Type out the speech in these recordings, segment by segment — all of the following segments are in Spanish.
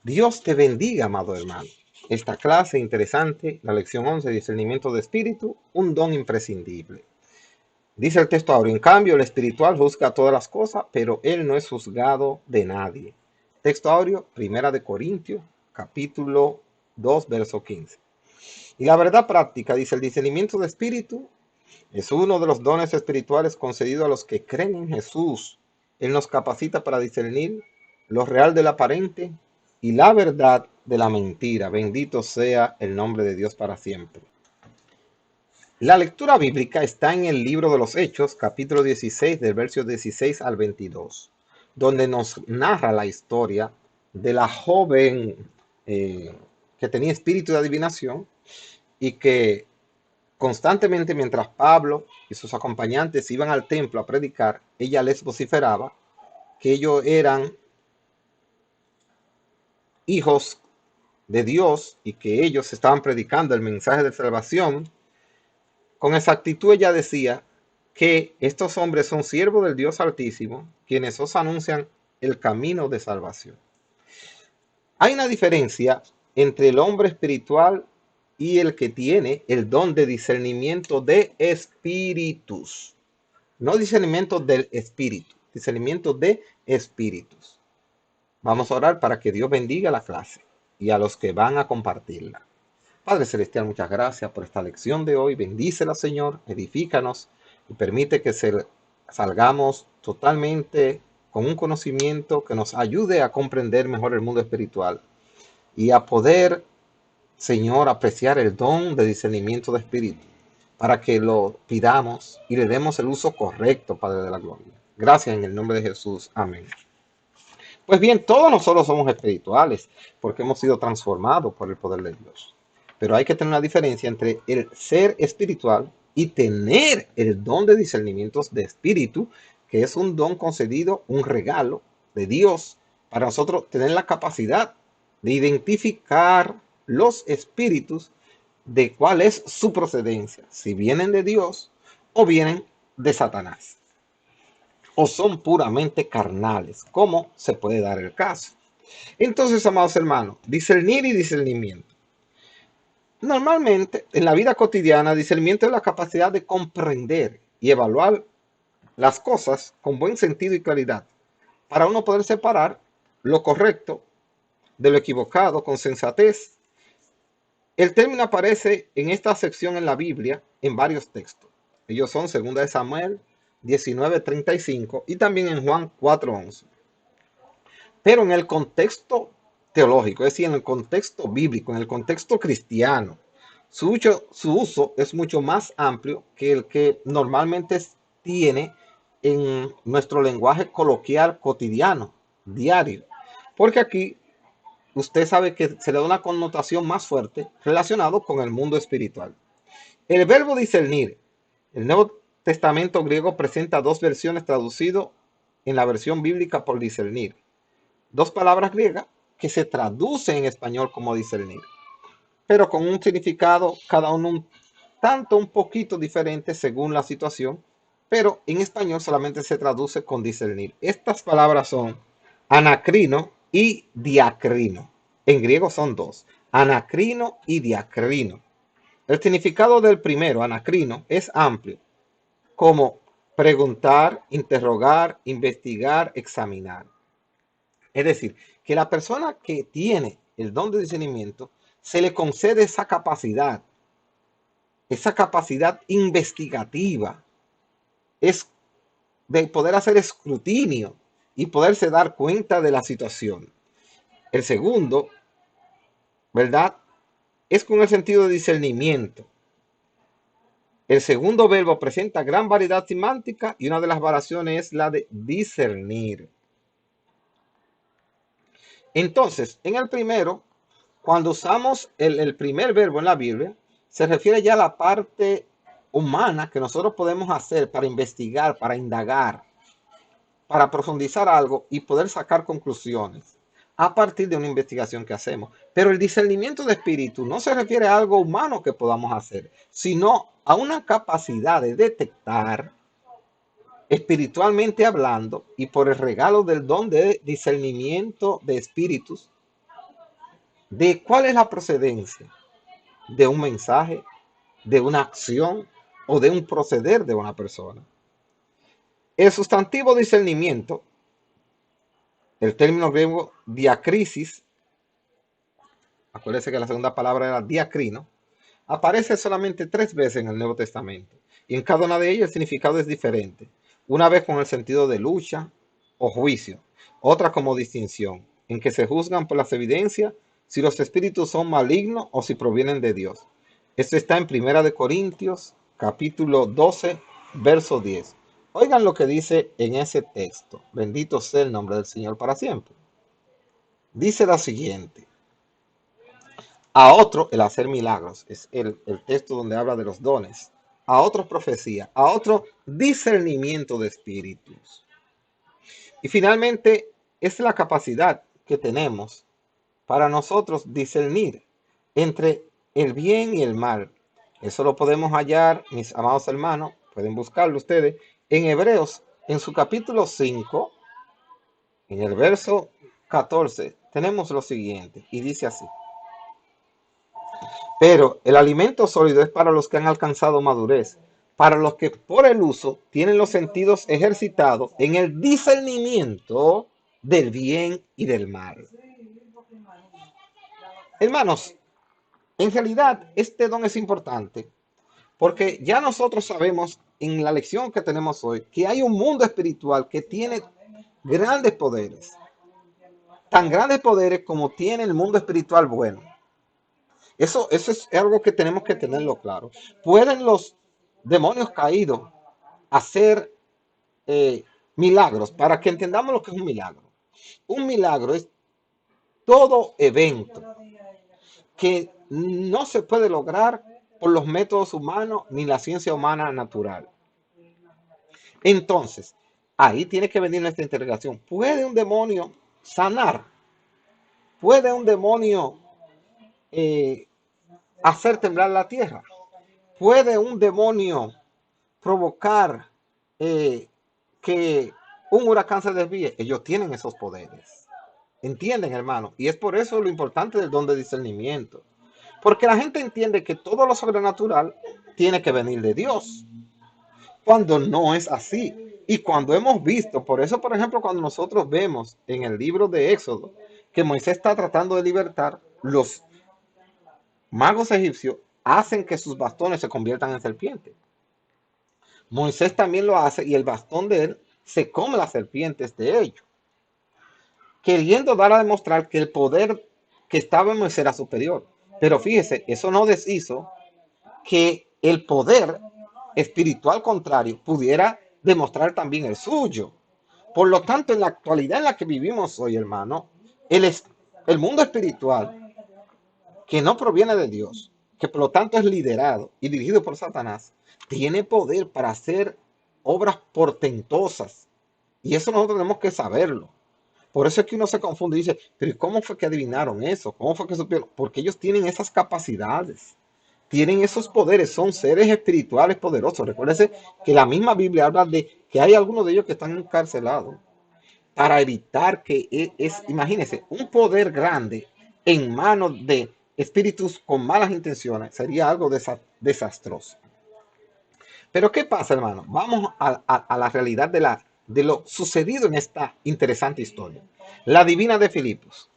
Dios te bendiga, amado hermano. Esta clase interesante, la lección 11, discernimiento de espíritu, un don imprescindible. Dice el texto ahora, en cambio, el espiritual juzga todas las cosas, pero él no es juzgado de nadie. Texto aureo, Primera de Corintios, capítulo 2, verso 15. Y la verdad práctica, dice, el discernimiento de espíritu es uno de los dones espirituales concedidos a los que creen en Jesús. Él nos capacita para discernir lo real del aparente y la verdad de la mentira. Bendito sea el nombre de Dios para siempre. La lectura bíblica está en el libro de los Hechos, capítulo 16, del verso 16 al 22, donde nos narra la historia de la joven que tenía espíritu de adivinación y que constantemente, mientras Pablo y sus acompañantes iban al templo a predicar, ella les vociferaba que ellos eran hijos de Dios y que ellos estaban predicando el mensaje de salvación. Con exactitud ella decía que estos hombres son siervos del Dios Altísimo, quienes os anuncian el camino de salvación. Hay una diferencia entre el hombre espiritual y el que tiene el don de discernimiento de espíritus. No discernimiento del espíritu, discernimiento de espíritus. Vamos a orar para que Dios bendiga la clase y a los que van a compartirla. Padre Celestial, muchas gracias por esta lección de hoy. Bendícela, Señor, edifícanos y permite que salgamos totalmente con un conocimiento que nos ayude a comprender mejor el mundo espiritual y a poder, Señor, apreciar el don de discernimiento de espíritu para que lo pidamos y le demos el uso correcto, Padre de la Gloria. Gracias en el nombre de Jesús. Amén. Pues bien, todos nosotros somos espirituales porque hemos sido transformados por el poder de Dios. Pero hay que tener una diferencia entre el ser espiritual y tener el don de discernimientos de espíritu, que es un don concedido, un regalo de Dios para nosotros tener la capacidad de identificar los espíritus de cuál es su procedencia, si vienen de Dios o vienen de Satanás, o son puramente carnales, como se puede dar el caso. Entonces, amados hermanos, discernir y discernimiento. Normalmente, en la vida cotidiana, discernimiento es la capacidad de comprender y evaluar las cosas con buen sentido y claridad, para uno poder separar lo correcto de lo equivocado con sensatez. El término aparece en esta sección en la Biblia en varios textos. Ellos son 2 de Samuel 19:35 y también en Juan 4:11. Pero en el contexto teológico, es decir, en el contexto bíblico, en el contexto cristiano, su uso es mucho más amplio que el que normalmente tiene en nuestro lenguaje coloquial cotidiano, diario. Porque aquí usted sabe que se le da una connotación más fuerte relacionado con el mundo espiritual. El verbo discernir, el Nuevo Testamento griego presenta dos versiones traducidas en la versión bíblica por discernir. Dos palabras griegas que se traducen en español como discernir, pero con un significado cada uno un poquito diferente según la situación, pero en español solamente se traduce con discernir. Estas palabras son anacrino y diacrino. En griego son dos, anacrino y diacrino. El significado del primero, anacrino, es amplio, como preguntar, interrogar, investigar, examinar. Es decir, que la persona que tiene el don de discernimiento se le concede esa capacidad investigativa, es de poder hacer escrutinio y poderse dar cuenta de la situación. El segundo, ¿verdad? Es con el sentido de discernimiento. El segundo verbo presenta gran variedad semántica y una de las variaciones es la de discernir. Entonces, en el primero, cuando usamos el primer verbo en la Biblia, se refiere ya a la parte humana que nosotros podemos hacer para investigar, para indagar, para profundizar algo y poder sacar conclusiones a partir de una investigación que hacemos. Pero el discernimiento de espíritu no se refiere a algo humano que podamos hacer, sino a una capacidad de detectar espiritualmente hablando y por el regalo del don de discernimiento de espíritus, de cuál es la procedencia de un mensaje, de una acción o de un proceder de una persona. El sustantivo discernimiento, el término griego diacrisis, acuérdense que la segunda palabra era diacrino, aparece solamente 3 veces en el Nuevo Testamento y en cada una de ellas el significado es diferente. Una vez con el sentido de lucha o juicio, otra como distinción, en que se juzgan por las evidencias si los espíritus son malignos o si provienen de Dios. Esto está en Primera de Corintios, capítulo 12, verso 10. Oigan lo que dice en ese texto. Bendito sea el nombre del Señor para siempre. Dice lo siguiente. A otro el hacer milagros, es el texto donde habla de los dones. A otro profecía, a otro discernimiento de espíritus. Y finalmente es la capacidad que tenemos para nosotros discernir entre el bien y el mal. Eso lo podemos hallar, mis amados hermanos, pueden buscarlo ustedes, en Hebreos, en su capítulo 5, en el verso 14, tenemos lo siguiente, y dice así. Pero el alimento sólido es para los que han alcanzado madurez, para los que por el uso tienen los sentidos ejercitados en el discernimiento del bien y del mal. Hermanos, en realidad este don es importante porque ya nosotros sabemos en la lección que tenemos hoy que hay un mundo espiritual que tiene grandes poderes, tan grandes poderes como tiene el mundo espiritual bueno. Eso es algo que tenemos que tenerlo claro. ¿Pueden los demonios caídos hacer milagros? Para que entendamos lo que es un milagro. Un milagro es todo evento que no se puede lograr por los métodos humanos ni la ciencia humana natural. Entonces, ahí tiene que venir nuestra interrogación. ¿Puede un demonio sanar? ¿Puede un demonio eh, hacer temblar la tierra? ¿Puede un demonio provocar que un huracán se desvíe? Ellos tienen esos poderes. ¿Entienden, hermano? Y es por eso lo importante del don de discernimiento. Porque la gente entiende que todo lo sobrenatural tiene que venir de Dios, cuando no es así. Y cuando hemos visto, por eso, por ejemplo, cuando nosotros vemos en el libro de Éxodo que Moisés está tratando de libertar, los magos egipcios hacen que sus bastones se conviertan en serpientes. Moisés también lo hace y el bastón de él se come las serpientes de ellos, queriendo dar a demostrar que el poder que estaba en Moisés era superior. Pero fíjese, eso no deshizo que el poder espiritual contrario pudiera demostrar también el suyo. Por lo tanto, en la actualidad en la que vivimos hoy, hermano, el mundo espiritual que no proviene de Dios, que por lo tanto es liderado y dirigido por Satanás, tiene poder para hacer obras portentosas. Y eso nosotros tenemos que saberlo. Por eso es que uno se confunde y dice, pero ¿cómo fue que adivinaron eso? ¿Cómo fue que supieron? Porque ellos tienen esas capacidades, tienen esos poderes, son seres espirituales poderosos. Recuérdense que la misma Biblia habla de que hay algunos de ellos que están encarcelados para evitar que imagínense, un poder grande en manos de espíritus con malas intenciones sería algo desastroso. Pero ¿qué pasa, hermano? Vamos a la realidad de lo sucedido en esta interesante historia. La divina de Filipos.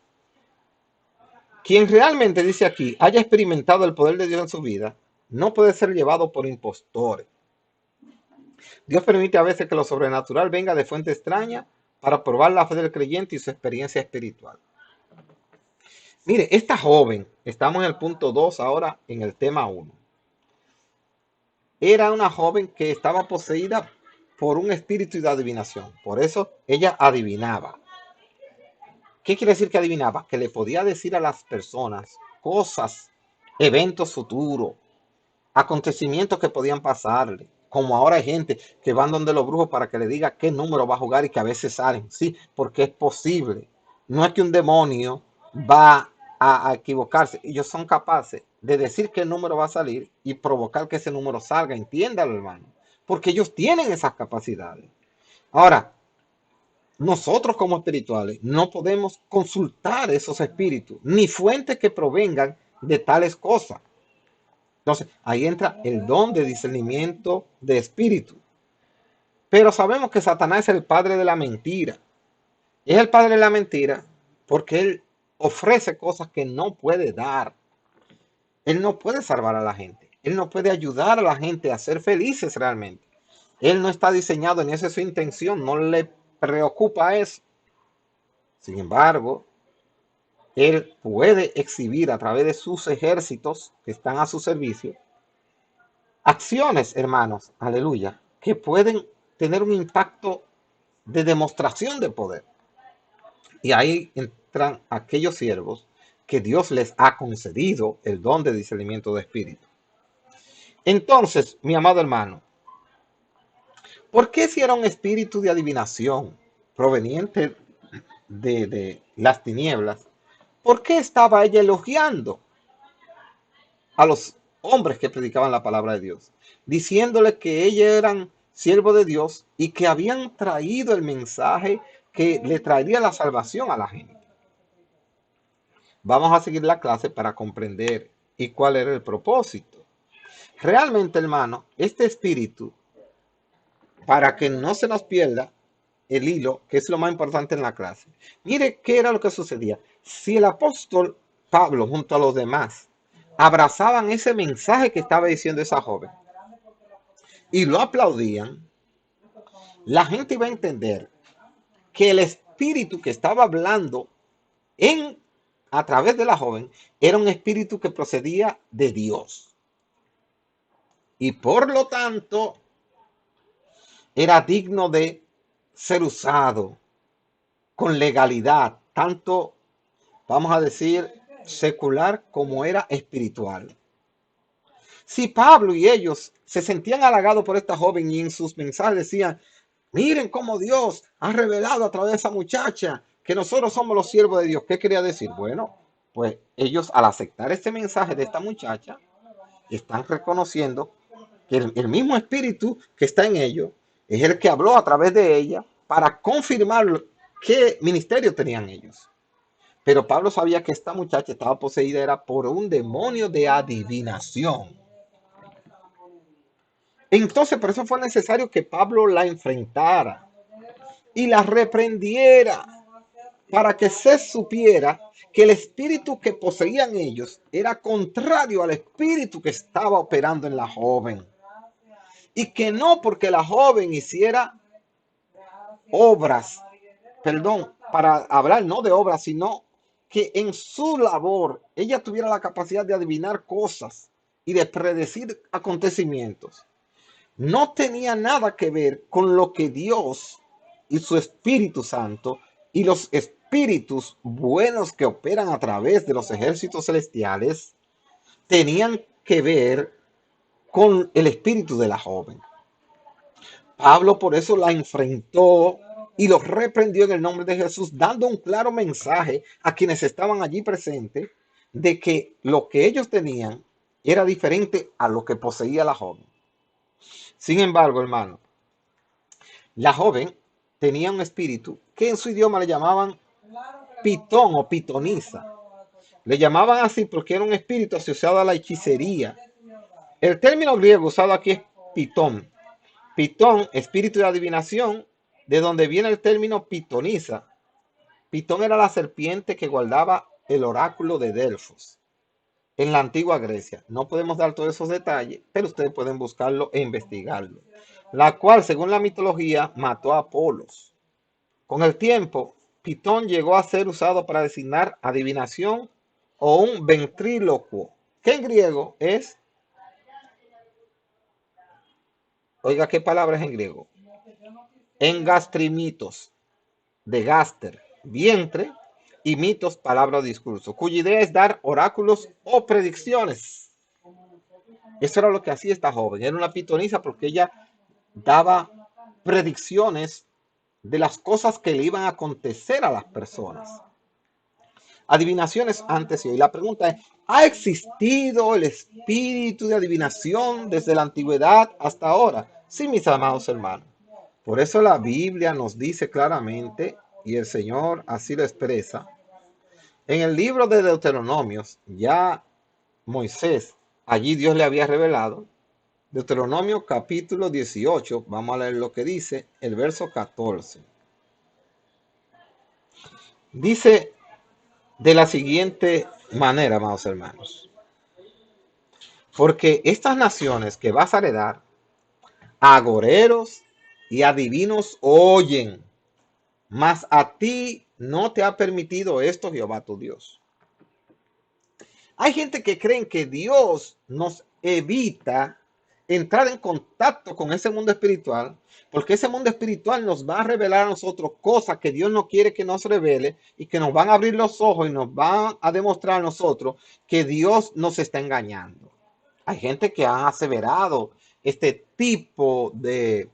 Quien realmente, dice aquí, haya experimentado el poder de Dios en su vida, no puede ser llevado por impostores. Dios permite a veces que lo sobrenatural venga de fuente extraña para probar la fe del creyente y su experiencia espiritual. Mire, esta joven, estamos en el punto 2 ahora en el tema 1. Era una joven que estaba poseída por un espíritu de adivinación. Por eso ella adivinaba. ¿Qué quiere decir que adivinaba? Que le podía decir a las personas cosas, eventos futuros, acontecimientos que podían pasarle. Como ahora hay gente que van donde los brujos para que le diga qué número va a jugar y que a veces salen. Sí, porque es posible. No es que un demonio va a equivocarse. Ellos son capaces de decir qué número va a salir y provocar que ese número salga. Entiéndalo, hermano. Porque ellos tienen esas capacidades. Ahora, nosotros como espirituales no podemos consultar esos espíritus, ni fuentes que provengan de tales cosas. Entonces, ahí entra el don de discernimiento de espíritu. Pero sabemos que Satanás es el padre de la mentira. Es el padre de la mentira porque él ofrece cosas que no puede dar. Él no puede salvar a la gente. Él no puede ayudar a la gente a ser felices realmente. Él no está diseñado, ni esa es su intención, no le preocupa eso. Sin embargo, él puede exhibir a través de sus ejércitos que están a su servicio acciones, hermanos, aleluya, que pueden tener un impacto de demostración de poder. Y ahí entran aquellos siervos que Dios les ha concedido el don de discernimiento de espíritu. Entonces, mi amado hermano, ¿por qué si era un espíritu de adivinación proveniente de las tinieblas? ¿Por qué estaba ella elogiando a los hombres que predicaban la palabra de Dios, diciéndoles que ellos eran siervos de Dios y que habían traído el mensaje que le traería la salvación a la gente? Vamos a seguir la clase para comprender y cuál era el propósito. Realmente, hermano, este espíritu, para que no se nos pierda el hilo, que es lo más importante en la clase. Mire qué era lo que sucedía. Si el apóstol Pablo junto a los demás abrazaban ese mensaje que estaba diciendo esa joven y lo aplaudían, la gente iba a entender que el espíritu que estaba hablando en a través de la joven era un espíritu que procedía de Dios y por lo tanto era digno de ser usado con legalidad, tanto, vamos a decir, secular como era espiritual. Si Pablo y ellos se sentían halagados por esta joven y en sus mensajes decían, miren cómo Dios ha revelado a través de esa muchacha que nosotros somos los siervos de Dios. ¿Qué quería decir? Bueno, pues ellos al aceptar este mensaje de esta muchacha, están reconociendo que el mismo espíritu que está en ellos es el que habló a través de ella para confirmar qué ministerio tenían ellos. Pero Pablo sabía que esta muchacha estaba poseída era por un demonio de adivinación. Entonces, por eso fue necesario que Pablo la enfrentara y la reprendiera para que se supiera que el espíritu que poseían ellos era contrario al espíritu que estaba operando en la joven. Y que no porque la joven hiciera obras, perdón, para hablar no de obras, sino que en su labor ella tuviera la capacidad de adivinar cosas y de predecir acontecimientos. No tenía nada que ver con lo que Dios y su Espíritu Santo y los espíritus buenos que operan a través de los ejércitos celestiales tenían que ver con el espíritu de la joven. Pablo por eso la enfrentó y los reprendió en el nombre de Jesús, dando un claro mensaje a quienes estaban allí presentes de que lo que ellos tenían era diferente a lo que poseía la joven. Sin embargo, hermano, la joven tenía un espíritu que en su idioma le llamaban pitón o pitonisa. Le llamaban así porque era un espíritu asociado a la hechicería. El término griego usado aquí es pitón. Pitón, espíritu de adivinación, de donde viene el término pitonisa. Pitón era la serpiente que guardaba el oráculo de Delfos en la antigua Grecia. No podemos dar todos esos detalles, pero ustedes pueden buscarlo e investigarlo. La cual, según la mitología, mató a Apolos. Con el tiempo, Pitón llegó a ser usado para designar adivinación o un ventrílocuo, que en griego es, oiga, ¿qué palabra es en griego? Engastrimitos, de gaster, vientre, y mitos, palabra o discurso, cuya idea es dar oráculos o predicciones. Eso era lo que hacía esta joven. Era una pitonisa porque ella daba predicciones de las cosas que le iban a acontecer a las personas. Adivinaciones antes y hoy. La pregunta es, ¿ha existido el espíritu de adivinación desde la antigüedad hasta ahora? Sí, mis amados hermanos. Por eso la Biblia nos dice claramente, y el Señor así lo expresa, en el libro de Deuteronomios, ya Moisés, allí Dios le había revelado, Deuteronomio capítulo 18, vamos a leer lo que dice el verso 14. Dice de la siguiente manera, amados hermanos, porque estas naciones que vas a heredar, agoreros y adivinos oyen, mas a ti no te ha permitido esto Jehová tu Dios. Hay gente que cree que Dios nos evita entrar en contacto con ese mundo espiritual, porque ese mundo espiritual nos va a revelar a nosotros cosas que Dios no quiere que nos revele y que nos van a abrir los ojos y nos van a demostrar a nosotros que Dios nos está engañando. Hay gente que ha aseverado este tipo de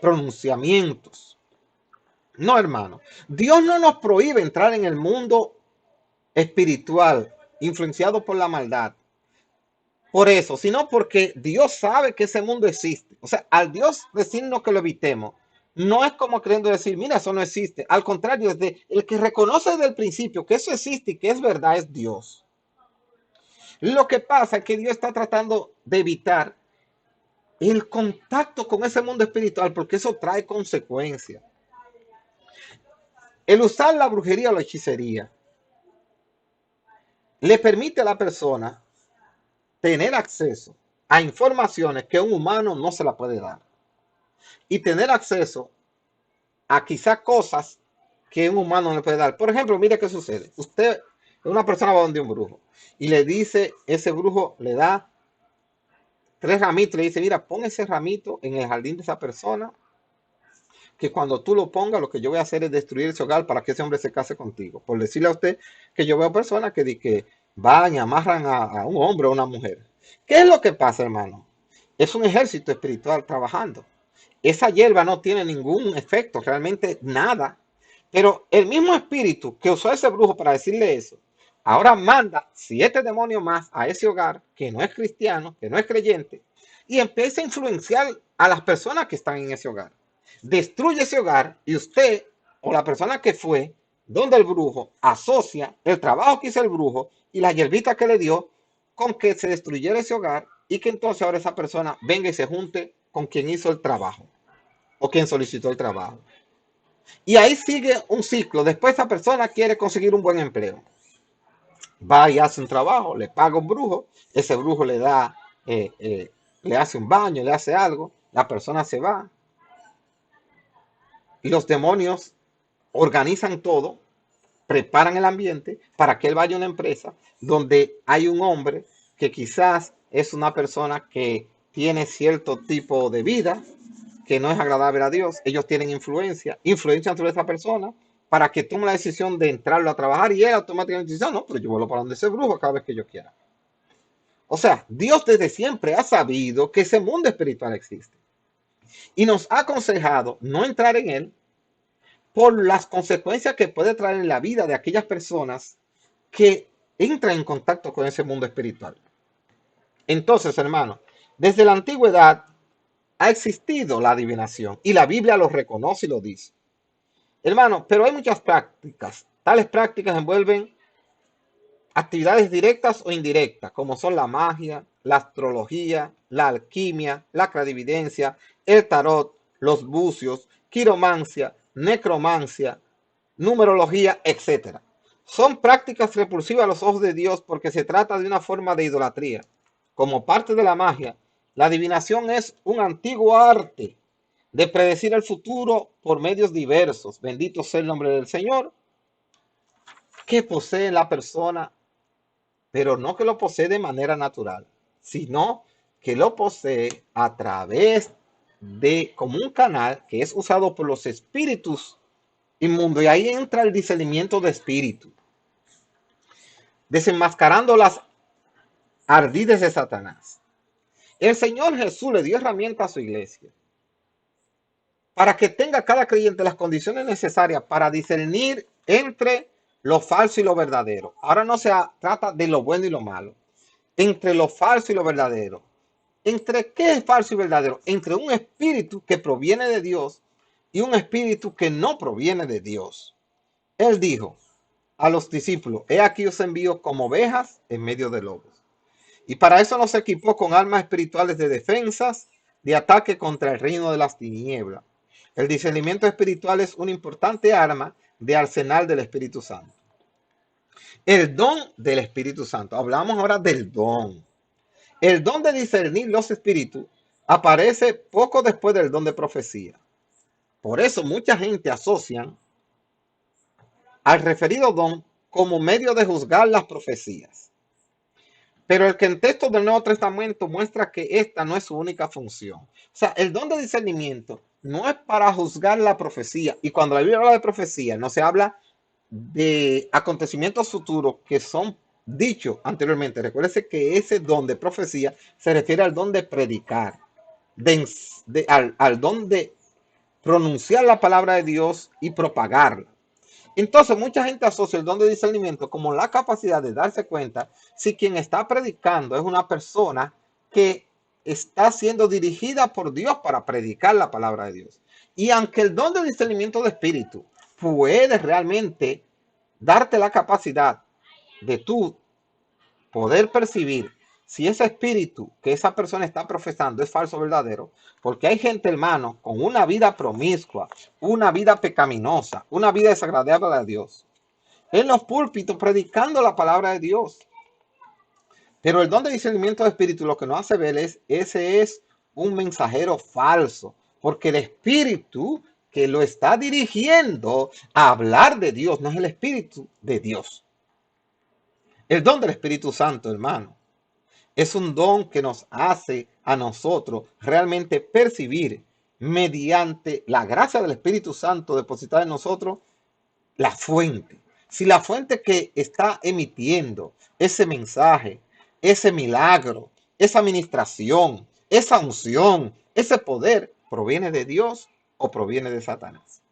pronunciamientos. No, hermano. Dios no nos prohíbe entrar en el mundo espiritual influenciado por la maldad. Por eso, sino porque Dios sabe que ese mundo existe. O sea, al Dios decirnos que lo evitemos, no es como queriendo decir, mira, eso no existe. Al contrario, el que reconoce desde el principio que eso existe y que es verdad es Dios. Lo que pasa es que Dios está tratando de evitar el contacto con ese mundo espiritual porque eso trae consecuencias. El usar la brujería o la hechicería le permite a la persona tener acceso a informaciones que un humano no se la puede dar y tener acceso a quizás cosas que un humano no le puede dar. Por ejemplo, mire qué sucede. Usted, una persona va donde un brujo y le dice, ese brujo le da 3 ramitos, le dice, mira, pon ese ramito en el jardín de esa persona, que cuando tú lo pongas, lo que yo voy a hacer es destruir ese hogar para que ese hombre se case contigo. Por decirle a usted que yo veo personas que van y amarran a un hombre o a una mujer. ¿Qué es lo que pasa, hermano? Es un ejército espiritual trabajando. Esa hierba no tiene ningún efecto, realmente nada. Pero el mismo espíritu que usó a ese brujo para decirle eso, ahora manda 7 demonios más a ese hogar que no es cristiano, que no es creyente, y empieza a influenciar a las personas que están en ese hogar. Destruye ese hogar y usted o la persona que fue donde el brujo asocia el trabajo que hizo el brujo y la hierbita que le dio con que se destruyera ese hogar y que entonces ahora esa persona venga y se junte con quien hizo el trabajo o quien solicitó el trabajo. Y ahí sigue un ciclo. Después esa persona quiere conseguir un buen empleo. Va y hace un trabajo, le paga un brujo, ese brujo le da, le hace un baño, le hace algo, la persona se va y los demonios organizan todo, preparan el ambiente para que él vaya a una empresa donde hay un hombre que quizás es una persona que tiene cierto tipo de vida que no es agradable a Dios. Ellos tienen influencia sobre esa persona para que tome la decisión de entrarlo a trabajar y él automáticamente dice, no, pero yo vuelvo para donde ese brujo cada vez que yo quiera. O sea, Dios desde siempre ha sabido que ese mundo espiritual existe y nos ha aconsejado no entrar en él por las consecuencias que puede traer en la vida de aquellas personas que entran en contacto con ese mundo espiritual. Entonces, hermano, desde la antigüedad ha existido la adivinación y la Biblia lo reconoce y lo dice. Hermano, pero hay muchas prácticas. Tales prácticas envuelven actividades directas o indirectas, como son la magia, la astrología, la alquimia, la clarividencia, el tarot, los bucios, quiromancia, necromancia, numerología, etc. Son prácticas repulsivas a los ojos de Dios porque se trata de una forma de idolatría. Como parte de la magia, la adivinación es un antiguo arte de predecir el futuro por medios diversos. Bendito sea el nombre del Señor, que posee la persona, pero no que lo posee de manera natural, sino que lo posee a través de como un canal que es usado por los espíritus inmundos. Y ahí entra el discernimiento de espíritu, desenmascarando las ardides de Satanás. El Señor Jesús le dio herramientas a su iglesia para que tenga cada creyente las condiciones necesarias para discernir entre lo falso y lo verdadero. Ahora no se trata de lo bueno y lo malo, entre lo falso y lo verdadero. ¿Entre qué es falso y verdadero? Entre un espíritu que proviene de Dios y un espíritu que no proviene de Dios. Él dijo a los discípulos, he aquí os envío como ovejas en medio de lobos. Y para eso nos equipó con armas espirituales de defensas, de ataque contra el reino de las tinieblas. El discernimiento espiritual es una importante arma de arsenal del Espíritu Santo. El don del Espíritu Santo. Hablamos ahora del don. El don de discernir los espíritus aparece poco después del don de profecía. Por eso mucha gente asocia al referido don como medio de juzgar las profecías. Pero el contexto del Nuevo Testamento muestra que esta no es su única función. O sea, el don de discernimiento no es para juzgar la profecía. Y cuando la Biblia habla de profecía, no se habla de acontecimientos futuros que son dichos anteriormente. Recuérdese que ese don de profecía se refiere al don de predicar, al don de pronunciar la palabra de Dios y propagarla. Entonces, mucha gente asocia el don de discernimiento como la capacidad de darse cuenta si quien está predicando es una persona que está siendo dirigida por Dios para predicar la palabra de Dios. Y aunque el don de discernimiento de espíritu puede realmente darte la capacidad de tú poder percibir si ese espíritu que esa persona está profesando es falso o verdadero, porque hay gente, hermano, con una vida promiscua, una vida pecaminosa, una vida desagradable a Dios, en los púlpitos predicando la palabra de Dios. Pero el don de discernimiento de espíritu lo que nos hace ver es, ese es un mensajero falso, porque el espíritu que lo está dirigiendo a hablar de Dios no es el espíritu de Dios. El don del Espíritu Santo, hermano, es un don que nos hace a nosotros realmente percibir mediante la gracia del Espíritu Santo depositada en nosotros la fuente. Si la fuente que está emitiendo ese mensaje, ese milagro, esa administración, esa unción, ese poder proviene de Dios o proviene de Satanás.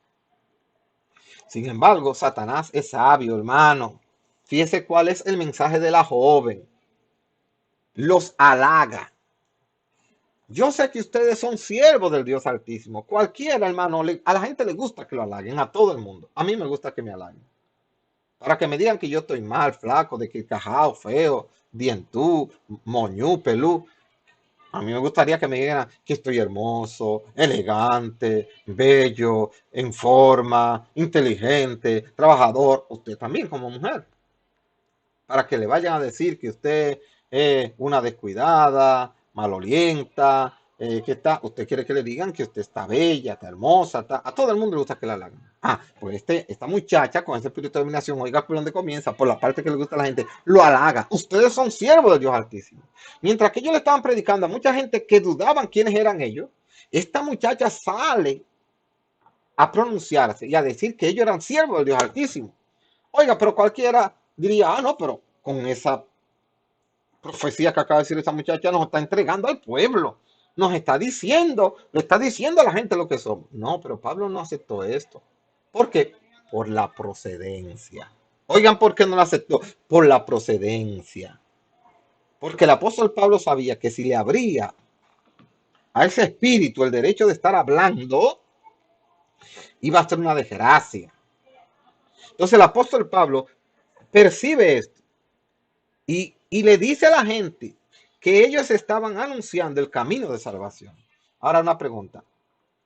Sin embargo, Satanás es sabio, hermano. Fíjese cuál es el mensaje de la joven. Los halaga. Yo sé que ustedes son siervos del Dios Altísimo. Cualquiera, hermano, a la gente le gusta que lo halaguen, a todo el mundo. A mí me gusta que me halaguen. Para que me digan que yo estoy mal, flaco, de que cajao, feo, dientú, moñú, pelú. A mí me gustaría que me digan que estoy hermoso, elegante, bello, en forma, inteligente, trabajador. Usted también como mujer. Para que le vayan a decir que usted es una descuidada, malolienta, usted quiere que le digan que usted está bella, está hermosa, a todo el mundo le gusta que la halaguen. Ah, pues esta muchacha con ese espíritu de dominación, oiga por dónde comienza, por la parte que le gusta a la gente, lo halaga. Ustedes son siervos de Dios Altísimo. Mientras que ellos le estaban predicando a mucha gente que dudaban quiénes eran ellos, esta muchacha sale a pronunciarse y a decir que ellos eran siervos de Dios Altísimo. Oiga, pero cualquiera diría, no, pero con esa profecía que acaba de decir esa muchacha nos está entregando al pueblo. Nos está diciendo, le está diciendo a la gente lo que somos. No, pero Pablo no aceptó esto. ¿Por qué? Por la procedencia. Oigan, ¿por qué no lo aceptó? Por la procedencia. Porque el apóstol Pablo sabía que si le abría a ese espíritu el derecho de estar hablando, iba a ser una desgracia. Entonces el apóstol Pablo percibe esto y le dice a la gente que ellos estaban anunciando el camino de salvación. Ahora una pregunta.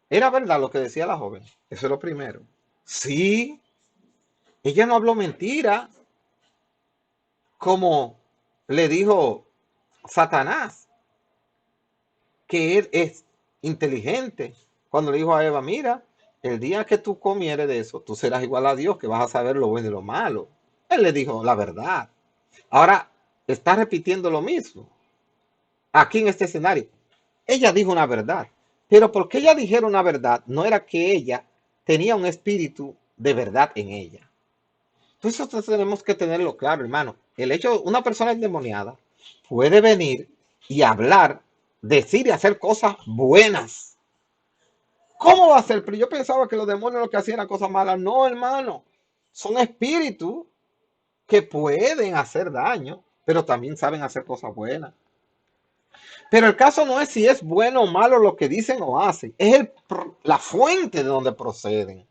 ¿Era verdad lo que decía la joven? Eso es lo primero. Sí, ella no habló mentira, como le dijo Satanás, que él es inteligente. Cuando le dijo a Eva, mira, el día que tú comieres de eso, tú serás igual a Dios, que vas a saber lo bueno y lo malo. Él le dijo la verdad. Ahora está repitiendo lo mismo aquí en este escenario. Ella dijo una verdad, pero porque ella dijera una verdad, no era que ella tenía un espíritu de verdad en ella. Entonces nosotros tenemos que tenerlo claro, hermano. El hecho de una persona endemoniada puede venir y hablar, decir y hacer cosas buenas. ¿Cómo va a ser? Pero yo pensaba que los demonios lo que hacían eran cosas malas. No, hermano. Son espíritus que pueden hacer daño, pero también saben hacer cosas buenas. Pero el caso no es si es bueno o malo lo que dicen o hacen, es la fuente de donde proceden.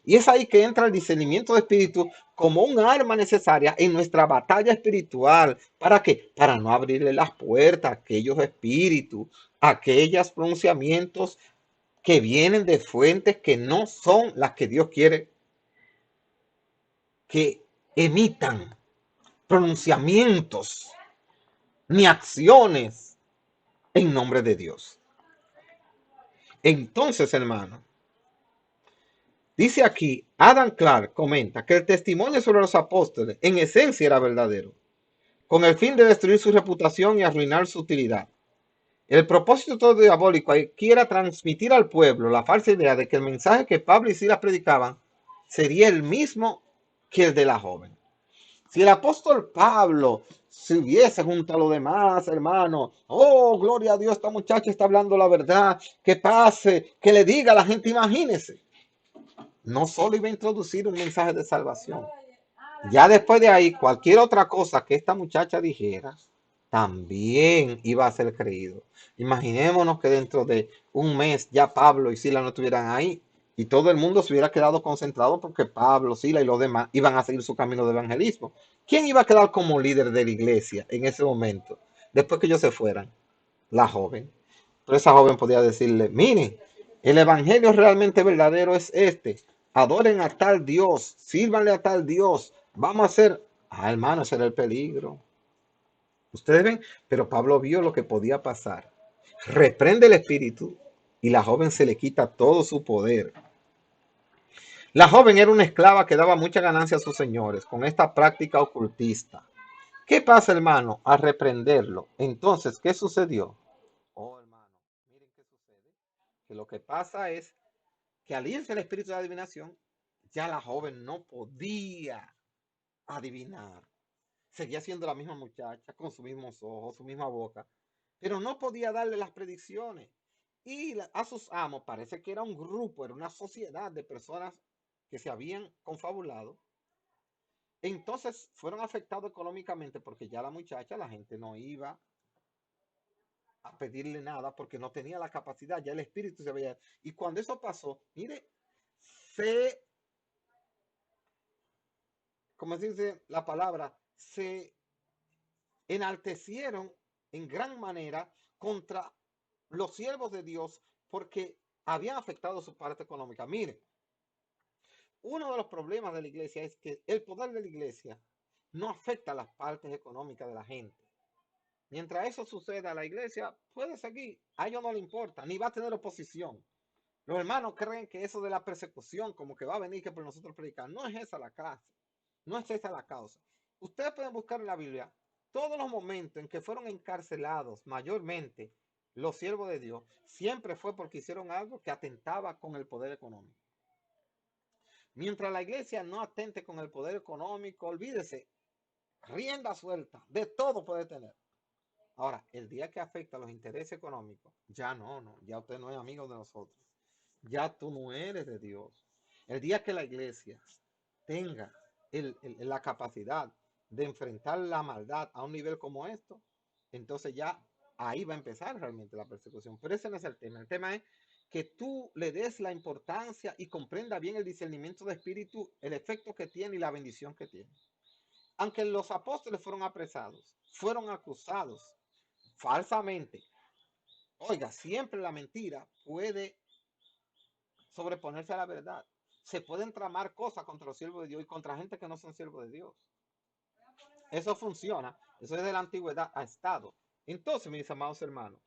Y es ahí que entra el discernimiento de espíritu como un arma necesaria en nuestra batalla espiritual. ¿Para qué? Para no abrirle las puertas a aquellos espíritus, a aquellos pronunciamientos que vienen de fuentes que no son las que Dios quiere que emitan pronunciamientos ni acciones en nombre de Dios. Entonces, hermano, dice aquí, Adam Clark comenta que el testimonio sobre los apóstoles en esencia era verdadero, con el fin de destruir su reputación y arruinar su utilidad. El propósito todo diabólico aquí era transmitir al pueblo la falsa idea de que el mensaje que Pablo y Silas predicaban sería el mismo que el de la joven. Si el apóstol Pablo se hubiese junto a los demás, hermano, oh, gloria a Dios, esta muchacha está hablando la verdad, que pase, que le diga a la gente, imagínese. No solo iba a introducir un mensaje de salvación, ya después de ahí, cualquier otra cosa que esta muchacha dijera, también iba a ser creído. Imaginémonos que dentro de un mes ya Pablo y Sila no estuvieran ahí y todo el mundo se hubiera quedado concentrado porque Pablo, Sila y los demás iban a seguir su camino de evangelismo. ¿Quién iba a quedar como líder de la iglesia en ese momento? Después que ellos se fueran, la joven. Pero esa joven podía decirle, miren, el evangelio realmente verdadero es este. Adoren a tal Dios, sírvanle a tal Dios. Vamos a hacer, hermano, ese era el peligro. Ustedes ven, pero Pablo vio lo que podía pasar. Reprende el espíritu y la joven se le quita todo su poder. La joven era una esclava que daba mucha ganancia a sus señores con esta práctica ocultista. ¿Qué pasa, hermano, al reprenderlo? Entonces, ¿qué sucedió? Oh, hermano, miren qué sucede. Que lo que pasa es que al irse el espíritu de adivinación, ya la joven no podía adivinar. Seguía siendo la misma muchacha, con sus mismos ojos, su misma boca, pero no podía darle las predicciones. Y a sus amos parece que era un grupo, era una sociedad de personas que se habían confabulado. Entonces fueron afectados económicamente porque ya la muchacha, la gente no iba a pedirle nada porque no tenía la capacidad, ya el espíritu se había... Y cuando eso pasó, mire, se, como se dice la palabra, se enaltecieron en gran manera contra los siervos de Dios porque habían afectado su parte económica. Mire, uno de los problemas de la iglesia es que el poder de la iglesia no afecta las partes económicas de la gente. Mientras eso suceda, la iglesia puede seguir, a ellos no le importa, ni va a tener oposición. Los hermanos creen que eso de la persecución, como que va a venir que por nosotros predicar, no es esa la clase, no es esa la causa. Ustedes pueden buscar en la Biblia todos los momentos en que fueron encarcelados, mayormente los siervos de Dios, siempre fue porque hicieron algo que atentaba con el poder económico. Mientras la iglesia no atente con el poder económico, olvídese, rienda suelta, de todo puede tener. Ahora, el día que afecta a los intereses económicos, ya no, ya usted no es amigo de nosotros. Ya tú no eres de Dios. El día que la iglesia tenga la capacidad de enfrentar la maldad a un nivel como esto, entonces ya ahí va a empezar realmente la persecución. Pero ese no es el tema. El tema es que tú le des la importancia y comprenda bien el discernimiento de espíritu, el efecto que tiene y la bendición que tiene. Aunque los apóstoles fueron apresados, fueron acusados falsamente. Oiga, siempre la mentira puede sobreponerse a la verdad. Se pueden tramar cosas contra los siervos de Dios y contra gente que no son siervos de Dios. Eso funciona. Eso desde la antigüedad ha estado. Entonces, mis amados hermanos,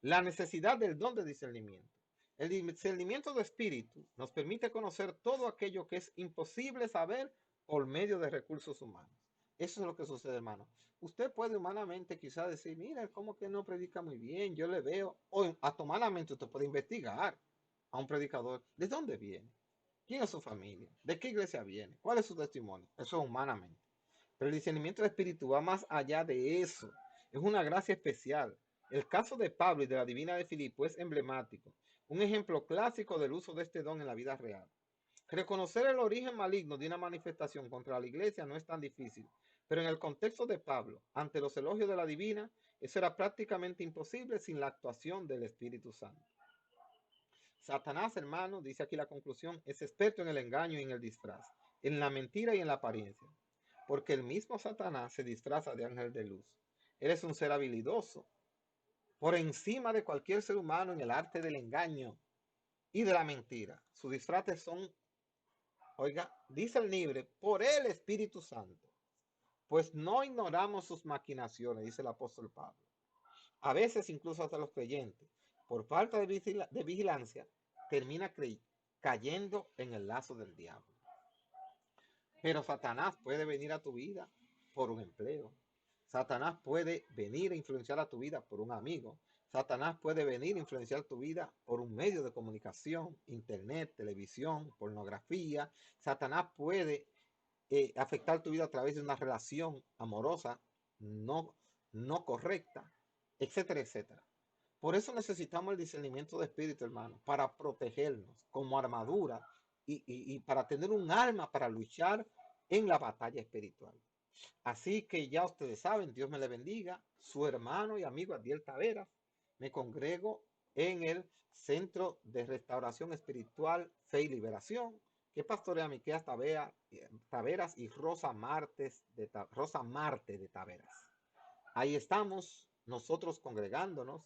la necesidad del don de discernimiento. El discernimiento de espíritu nos permite conocer todo aquello que es imposible saber por medio de recursos humanos. Eso es lo que sucede, hermano. Usted puede humanamente quizás decir, mira, como que no predica muy bien, yo le veo. O humanamente usted puede investigar a un predicador. ¿De dónde viene? ¿Quién es su familia? ¿De qué iglesia viene? ¿Cuál es su testimonio? Eso es humanamente. Pero el discernimiento espíritu va más allá de eso. Es una gracia especial. El caso de Pablo y de la divina de Filipo es emblemático. Un ejemplo clásico del uso de este don en la vida real. Reconocer el origen maligno de una manifestación contra la iglesia no es tan difícil, pero en el contexto de Pablo, ante los elogios de la divina, eso era prácticamente imposible sin la actuación del Espíritu Santo. Satanás, hermano, dice aquí la conclusión, es experto en el engaño y en el disfraz, en la mentira y en la apariencia, porque el mismo Satanás se disfraza de ángel de luz. Él es un ser habilidoso, por encima de cualquier ser humano en el arte del engaño y de la mentira. Sus disfraces son, oiga, dice el libre, por el Espíritu Santo. Pues no ignoramos sus maquinaciones, dice el apóstol Pablo. A veces incluso hasta los creyentes, por falta de vigilancia, termina cayendo en el lazo del diablo. Pero Satanás puede venir a tu vida por un empleo. Satanás puede venir a influenciar a tu vida por un amigo. Satanás puede venir a influenciar tu vida por un medio de comunicación, internet, televisión, pornografía. Satanás puede afectar tu vida a través de una relación amorosa no, no correcta, etcétera, etcétera. Por eso necesitamos el discernimiento de espíritu, hermano, para protegernos como armadura y para tener un arma para luchar en la batalla espiritual. Así que ya ustedes saben, Dios me le bendiga, su hermano y amigo Adiel Taveras, me congrego en el Centro de Restauración Espiritual, Fe y Liberación, que pastorea Miqueas Taveras y Rosa Marte de Taveras. Ahí estamos nosotros congregándonos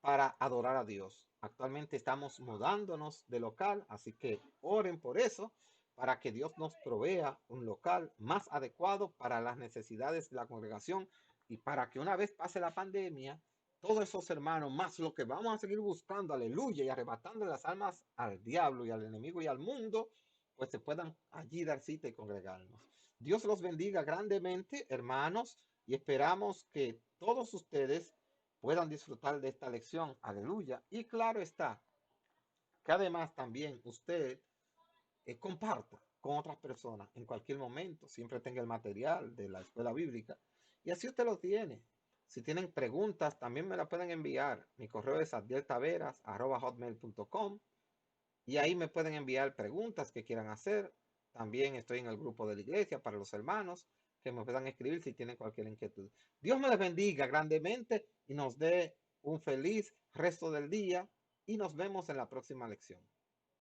para adorar a Dios. Actualmente estamos mudándonos de local, así que oren por eso, para que Dios nos provea un local más adecuado para las necesidades de la congregación y para que una vez pase la pandemia, todos esos hermanos, más lo que vamos a seguir buscando, aleluya, y arrebatando las almas al diablo y al enemigo y al mundo, pues se puedan allí dar cita y congregarnos. Dios los bendiga grandemente, hermanos, y esperamos que todos ustedes puedan disfrutar de esta lección. Aleluya. Y claro está que además también usted comparta con otras personas en cualquier momento. Siempre tenga el material de la escuela bíblica. Y así usted lo tiene. Si tienen preguntas, también me la pueden enviar. Mi correo es adieltaveras@hotmail.com y ahí me pueden enviar preguntas que quieran hacer. También estoy en el grupo de la iglesia para los hermanos que me puedan escribir si tienen cualquier inquietud. Dios me les bendiga grandemente y nos dé un feliz resto del día y nos vemos en la próxima lección.